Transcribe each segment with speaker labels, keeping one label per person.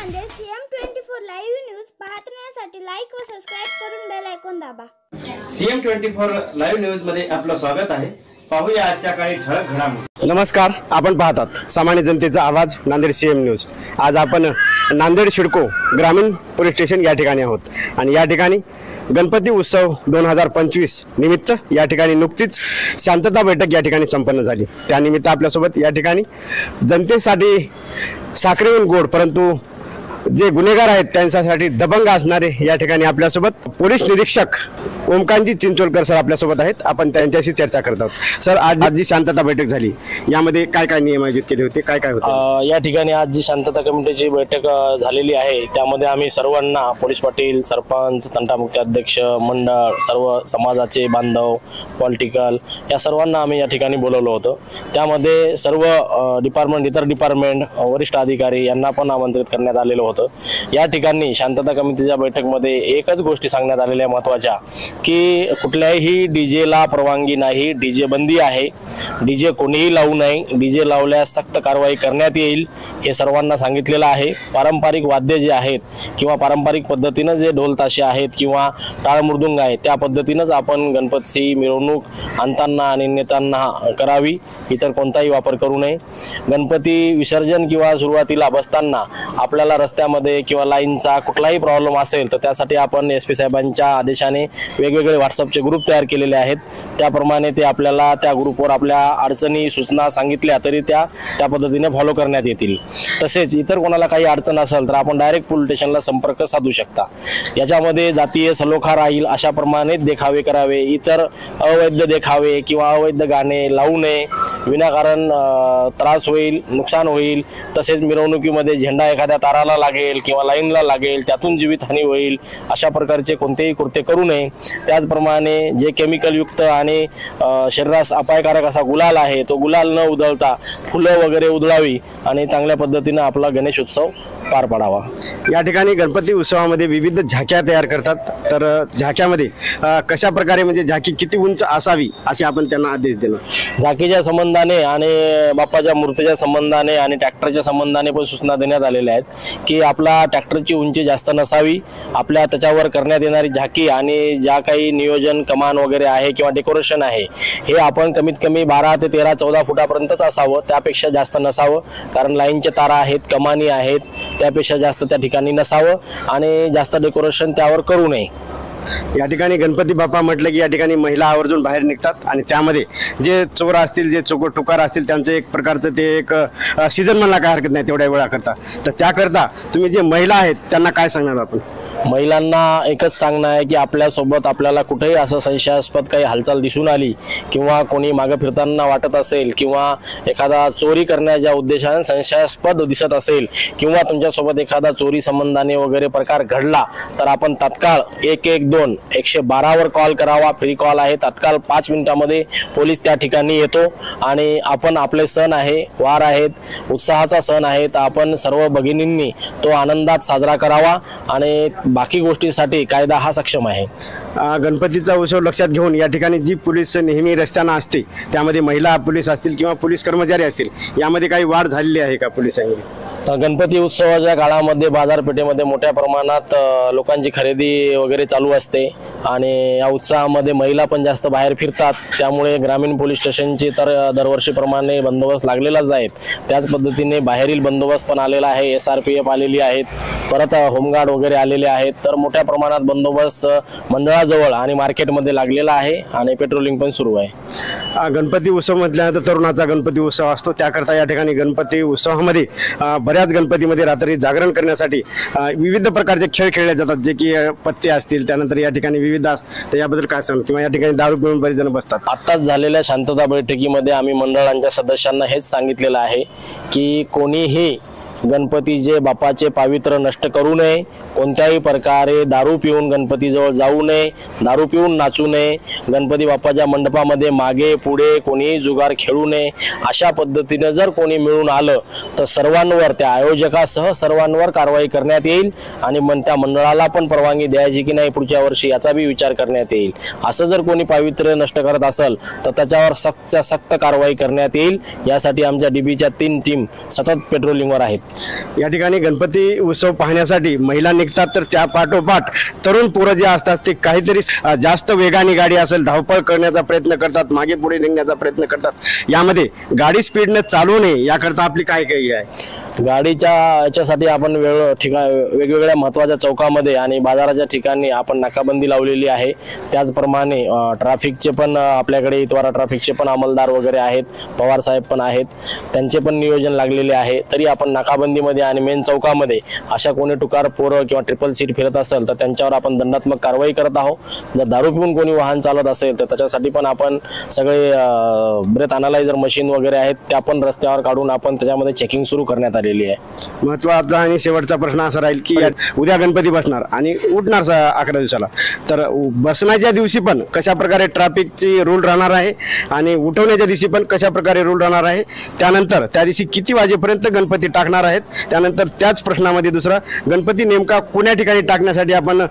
Speaker 1: Nanded CM24 live news पाहण्यासाठी like व subscribe करून बेल आयकॉन दाबा।
Speaker 2: CM24 लाईव्ह न्यूज मध्ये आपलं स्वागत आहे। पाहूया आजच्या काही ठळक घडामोडी।
Speaker 3: नमस्कार, आपण पाहतात सामान्य जनतेचा आवाज नांदेड CM न्यूज। आज आपण नांदेड शिडको ग्रामीण पोलीस स्टेशन या ठिकाणी आहोत आणि या ठिकाणी गणपती उत्सव 2025 निमित्त या ठिकाणी नुकतीच शांतता बैठक या ठिकाणी संपन्न झाली। त्यानिमित्त आपल्यासोबत या ठिकाणी जनतेसाठी साखरेहून गोड परंतु जे गुन्हेगार आहेत त्यांच्यासाठी दबंग असणारे या ठिकाणी आपल्यासोबत पोलीस निरीक्षक ओमकांतजी चिंचोलकर सर आपल्यासोबत आहेत। आपण त्यांच्याशी चर्चा करत आहोत। सर, आज जी शांतता बैठक झाली यामध्ये काय काय नियम आयोजित केले होते, काय काय होते?
Speaker 4: या ठिकाणी आज जी शांतता कमिटीची बैठक झालेली आहे त्यामध्ये आम्ही सर्वांना पोलीस पाटील, सरपंच, तंटामुक्ती अध्यक्ष, मंडळ, सर्व समाजाचे बांधव, पॉलिटिकल या सर्वांना आम्ही या ठिकाणी बोलवलं होतं। त्यामध्ये सर्व डिपार्टमेंट, इतर डिपार्टमेंट, वरिष्ठ अधिकारी यांना पण आमंत्रित करण्यात आलेलं होतं। या ठिकाणी शांतता कमिटीच्या बैठकमध्ये एकच गोष्टी सांगण्यात आलेल्या महत्त्वाच्या की कुठल्याही डीजेला परवानगी नाही, डीजे बंदी आहे, डीजे कोणीही लावू नये, डीजे लावल्यास सक्त कारवाई करण्यात येईल हे सर्वांना सांगितलेलं आहे। पारंपरिक वाद्य जे आहेत किंवा पारंपरिक पद्धतीने जे ढोल ताशे आहेत किंवा टाळ मृदुंग आहे त्या पद्धतीनेच आपण गणपतीची मिरवणूक आणताना आणि नेताना करावी, इतर कोणताही वापर करू नये। गणपती विसर्जन किंवा सुरुवातीला बसताना आपल्याला रस्त्यामध्ये किंवा लाईनचा कुठलाही प्रॉब्लेम असेल तर त्यासाठी आपण SP साहेबांच्या आदेशाने वेगवेगळे व्हॉट्सअपचे ग्रुप तयार केलेले आहेत। त्याप्रमाणे ते आपल्याला त्या ग्रुपवर आपल्या अडचणी सूचना सांगितल्या तरी त्या पद्धतीने फॉलो करण्यात येतील। तसेच इतर कोणाला काही अडचण असेल तर आपण डायरेक्ट पोलीस स्टेशनला संपर्क साधू शकता। याच्यामध्ये जातीय सलोखा राहील अशा प्रमाणे देखावे करावे, इतर अवैध देखावे किंवा अवैध गाणे लावू नये, विनाकारण त्रास होईल, नुकसान होईल। तसेच मिरवणुकीमध्ये झेंडा एखाद्या ताराला लागेल किंवा लाईनला लागेल त्यातून जीवितहानी होईल अशा प्रकारचे कोणतेही कृत्य करू नये। त्याचप्रमाणे जे केमिकल युक्त आणि शरीरास अपायकारक असा गुलाल आहे तो गुलाल न उधळता फुलं वगैरे उधळावी आणि चांगल्या पद्धतीने आपला गणेश उत्सव पार पाडावा।
Speaker 3: या ठिकाणी गणपती उत्सवामध्ये विविध झाक्या तयार करतात, तर झाक्यामध्ये कशा प्रकारे म्हणजे झाकी किती उंच असावी असे आपण त्यांना आदेश देणार?
Speaker 4: झाकीच्या संबंधाने आणि बाप्पाच्या मूर्तीच्या संबंधाने आणि ट्रॅक्टरच्या संबंधाने पण सूचना देण्यात आलेल्या आहेत की आपला ट्रॅक्टरची उंची जास्त नसावी, आपल्या त्याच्यावर करण्यात येणारी झाकी आणि ज्या काही नियोजन कमान वगैरे आहे किंवा डेकोरेशन आहे हे आपण कमीत कमी 12 ते 13, 14 फुटापर्यंतच असावं, त्यापेक्षा जास्त नसावं। कारण लाईनच्या तारा आहेत, कमानी आहेत, त्यापेक्षा जास्त त्या ठिकाणी नसावं आणि जास्त डेकोरेशन त्यावर करू नये।
Speaker 3: या ठिकाणी गणपती बाप्पा म्हटलं की या ठिकाणी महिला आवर्जून बाहेर निघतात आणि त्यामध्ये जे चोर असतील, जे टुकार असतील त्यांचं एक प्रकारचं ते एक सीझन म्हणला काय हरकत नाही तेवढ्या वेळा करता, तर त्याकरता तुम्ही जे महिला आहेत त्यांना काय सांगणार? आपण
Speaker 4: महिलांना एकच सांगणं आहे की आपल्यासोबत आपल्याला कुठेही असं संशयास्पद काही हालचाल दिसून आली किंवा कोणी मागे फिरताना वाटत असेल किंवा एखादा चोरी करण्याच्या उद्देशाने संशयास्पद दिसत असेल किंवा तुमच्यासोबत एखादा चोरी संबंधाने वगैरे प्रकार घडला तर आपण तात्काळ 112 112 वर कॉल करावा। फ्री कॉल आहे, तात्काळ 5 मिनिटांमध्ये पोलीस त्या ठिकाणी येतो आणि आपण आपले सण आहे, वार आहेत, उत्साहाचा सण आहे तर आपण सर्व भगिनींनी तो आनंदात साजरा करावा आणि बाकी गोष्टींसाठी कायदा हा सक्षम आहे।
Speaker 3: गणपतीचा उत्सव लक्षात घेऊन या ठिकाणी जी पोलीस नेहमी रस्त्याने असते त्यामध्ये महिला पोलीस असतील किंवा पोलीस कर्मचारी असतील यामध्ये काही वाढ झालेली आहे का पोलिसांनी?
Speaker 4: गणपती उत्सवाच्या काळामध्ये बाजारपेठेमध्ये मोठ्या प्रमाणात लोकांची खरेदी वगैरे चालू असते आणि या उत्सवामध्ये महिला पण जास्त बाहेर फिरतात, त्यामुळे ग्रामीण पोलीस स्टेशनची तर दरवर्षीप्रमाणे बंदोबस्त लागलेलाच आहेत। त्याच पद्धतीने बाहेरील बंदोबस्त पण आलेला आहे, SRPF आलेली आहेत, परत होमगार्ड वगैरे आलेले आहेत, तर मोठ्या प्रमाणात बंदोबस्त मंडळाजवळ आणि मार्केटमध्ये लागलेला आहे आणि पेट्रोलिंग पण सुरू आहे।
Speaker 3: गणपती उत्सव म्हटल्यानंतर तरुणाचा गणपती उत्सव असतो, त्याकरता या ठिकाणी गणपती उत्सवामध्ये बऱ्याच गणपतीमध्ये रात्री जागरण करण्यासाठी विविध प्रकारचे खेळ खेळले जातात, जे की पत्ते असतील, त्यानंतर या ठिकाणी विविध असतात, तर याबद्दल काय सांग? किंवा या ठिकाणी दारू पिऊन बरेच जण बसतात।
Speaker 4: आत्ताच झालेल्या शांतता बैठकीमध्ये आम्ही मंडळांच्या सदस्यांना हेच सांगितलेलं आहे की कोणीही गणपतीचे बाप्पाचे पावित्र्य नष्ट करू नये, कोणत्याही प्रकारे दारू पिऊन गणपतीजवळ जाऊ नये, दारू पिऊन नाचू नये, गणपती बाप्पाच्या मंडपामध्ये मागे पुढे कोणीही जुगार खेळू नये। अशा पद्धतीने जर कोणी मिळून आलं तर सर्वांवर, त्या आयोजकासह सर्वांवर कारवाई करण्यात येईल आणि त्या मंडळाला पण परवानगी द्यायची की नाही पुढच्या वर्षी याचा बी विचार करण्यात येईल। असं जर कोणी पावित्र्य नष्ट करत असेल तर त्याच्यावर सक्त कारवाई करण्यात येईल। यासाठी आमच्या DBच्या 3 टीम सतत पेट्रोलिंगवर आहेत।
Speaker 3: या ठिकाणी गणपती उत्सव पाहण्यासाठी महिला निघतात, तर त्या पाठोपाठ तरुण पोरं जे असतात ते काहीतरी जास्त वेगाने गाडी असेल धावपळ करण्याचा प्रयत्न करतात, मागे पुढे निघण्याचा प्रयत्न करतात. यामध्ये गाडी स्पीडने चालवू नये याकरता आपली काय काही आहे?
Speaker 4: गाडीच्या याच्यासाठी आपण वेगवेगळ्या महत्त्वाच्या चौकामध्ये आणि बाजाराच्या ठिकाणी आपण नाकाबंदी लावलेली आहे. त्याचप्रमाणे ट्रॅफिकचे पण आपल्याकडे इतवारा ट्रॅफिकचे पण अंमलदार वगैरे आहेत, पवार साहेब पण आहेत, त्यांचे पण नियोजन लागलेले आहे. तरी आपण नाकाबंदीमध्ये आणि मेन चौकामध्ये अशा कोणी टुकार पोरं किंवा ट्रिपल सीट फिरत असेल तर त्यांच्यावर आपण दंडात्मक कारवाई करत आहोत. जर दारू पिऊन कोणी वाहन चालत असेल तर त्याच्यासाठी पण आपण सगळे ब्रेथ अनालायझर मशीन वगैरे आहेत त्या पण रस्त्यावर काढून आपण त्याच्यामध्ये चेकिंग सुरू करण्यात आलेली आहे.
Speaker 3: महत्वाचा आणि शेवटचा प्रश्न असा राहील की उद्या गणपती बसणार आणि उठणार 11 दिवसाला, तर बसण्याच्या दिवशी पण कशा प्रकारे ट्रॅफिकची रूल राहणार आहे आणि उठवण्याच्या दिवशी पण कशा प्रकारे रूल राहणार आहे, त्यानंतर त्या दिवशी किती वाजेपर्यंत गणपती टाकणार आहेत, त्यानंतर त्याच प्रश्नामध्ये दुसरा गणपती नेमका कोण्या ठिकाणी टाकण्यासाठी आपण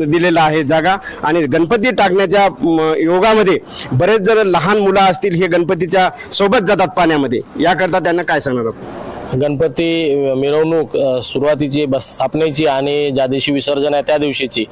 Speaker 3: दिलेला आहे जागा, आणि गणपती टाकण्याच्या योगामध्ये बरेच जर लहान मुलं असतील हे गणपतीच्या सोबत जातात पाण्यामध्ये, याकरता त्यांना काय सांगणार आहोत?
Speaker 4: गणपती मिरवणूक सुरुवातीची स्थापनेची आणि ज्या दिवशी विसर्जन आहे त्या दिवशीची,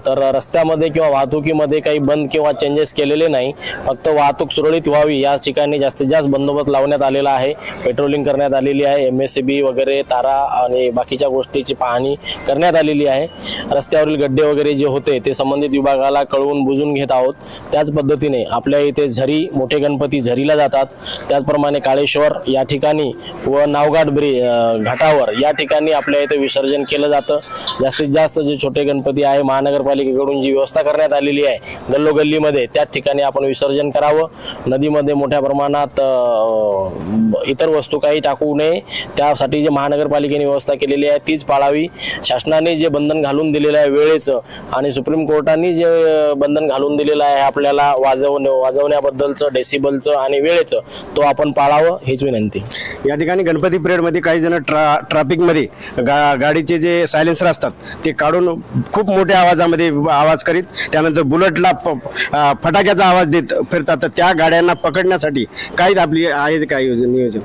Speaker 4: तर रस्त्यामध्ये किंवा वाहतुकीमध्ये काही बंद किंवा चेंजेस केलेले नाही. फक्त वाहतूक सुरळीत व्हावी या ठिकाणी जास्तीत जास्त बंदोबस्त लावण्यात आलेला आहे. पेट्रोलिंग करण्यात आलेली आहे, MSCB वगैरे तारा आणि बाकीच्या गोष्टीची पाहणी करण्यात आलेली आहे. रस्त्यावरील गड्डे वगैरे जे होते ते संबंधित विभागाला कळवून बुजून घेत आहोत. त्याच पद्धतीने आपल्या इथे झरी, मोठे गणपती झरीला जातात, त्याचप्रमाणे काळेश्वर या ठिकाणी व नावघाट घाटावर या ठिकाणी आपल्या इथे विसर्जन केलं जातं. जास्तीत जास्त जे छोटे गणपती आहे महानगरपालिकेकडून जी व्यवस्था करण्यात आलेली आहे गल्लोगल्लीमध्ये त्याच ठिकाणी आपण विसर्जन करावं. नदीमध्ये मोठ्या प्रमाणात इतर वस्तू काही टाकू नये, त्यासाठी जे महानगरपालिकेने व्यवस्था केलेली आहे तीच पाळावी. शासनाने जे बंधन घालून दिलेलं आहे वेळेचं आणि सुप्रीम कोर्टाने जे बंधन घालून दिलेलं आहे आपल्याला वाजवण्याबद्दलचं, डेसिबलचं आणि वेळेचं, तो आपण पाळावं हीच विनंती.
Speaker 3: या ठिकाणी गणपती मध्ये काही जण ट्रॅफिकमध्ये गाडीचे जे सायलेन्सर असतात ते काढून खूप मोठ्या आवाजामध्ये आवाज करीत त्यानंतर बुलेटला फटाक्याचा आवाज देत फिरतात, तर त्या गाड्यांना पकडण्यासाठी काही आपली आहे काय नियोजन?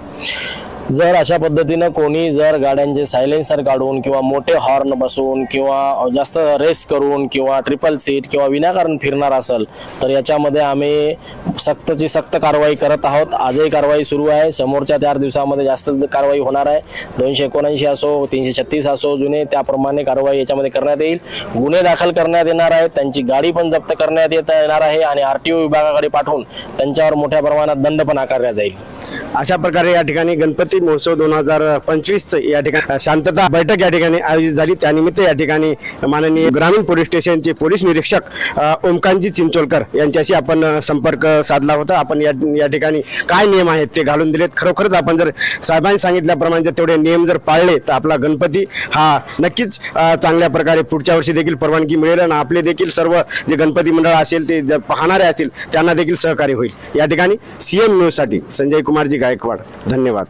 Speaker 4: जर अशा पद्धतीनं कोणी जर गाड्यांचे सायलेन्सर काढून किंवा मोठे हॉर्न बसवून किंवा जास्त रेस करून किंवा ट्रिपल सीट किंवा विनाकारण फिरणार असेल तर याच्यामध्ये आम्ही सक्त कारवाई करत आहोत. आजही कारवाई सुरू आहे, समोरच्या 4 दिवसामध्ये जास्त कारवाई होणार आहे. 279 असो, 336 असो जुने, त्याप्रमाणे कारवाई याच्यामध्ये करण्यात येईल. गुन्हे दाखल करण्यात येणार आहेत, त्यांची गाडी पण जप्त करण्यात येणार आहे आणि RTO विभागाकडे पाठवून त्यांच्यावर मोठ्या प्रमाणात दंड पण आकारण्यात जाईल.
Speaker 3: अशा प्रकारे या ठिकाणी गणपती महोत्सव 2025 या ठिकाणी शांतता बैठक या ठिकाणी आयोजित झाली. त्यानिमित्त या ठिकाणी माननीय ग्रामीण पोलीस स्टेशनचे पोलीस निरीक्षक ओमकांतजी चिंचोलकर यांच्याशी आपण संपर्क साधला होता. आपण या ठिकाणी काय नियम आहेत ते घालून दिलेत. खरोखरच आपण जर साहेबांनी सांगितल्याप्रमाणे जर तेवढे नियम जर पाळले तर आपला गणपती हा नक्कीच चांगल्या प्रकारे पुढच्या वर्षी देखील परवानगी मिळेल आणि आपले देखील सर्व जे गणपती मंडळ असेल ते जर पाहणारे असतील त्यांना देखील सहकार्य होईल. या ठिकाणी CM न्यूज साठी संजय कुमारजी गायकवाड. धन्यवाद.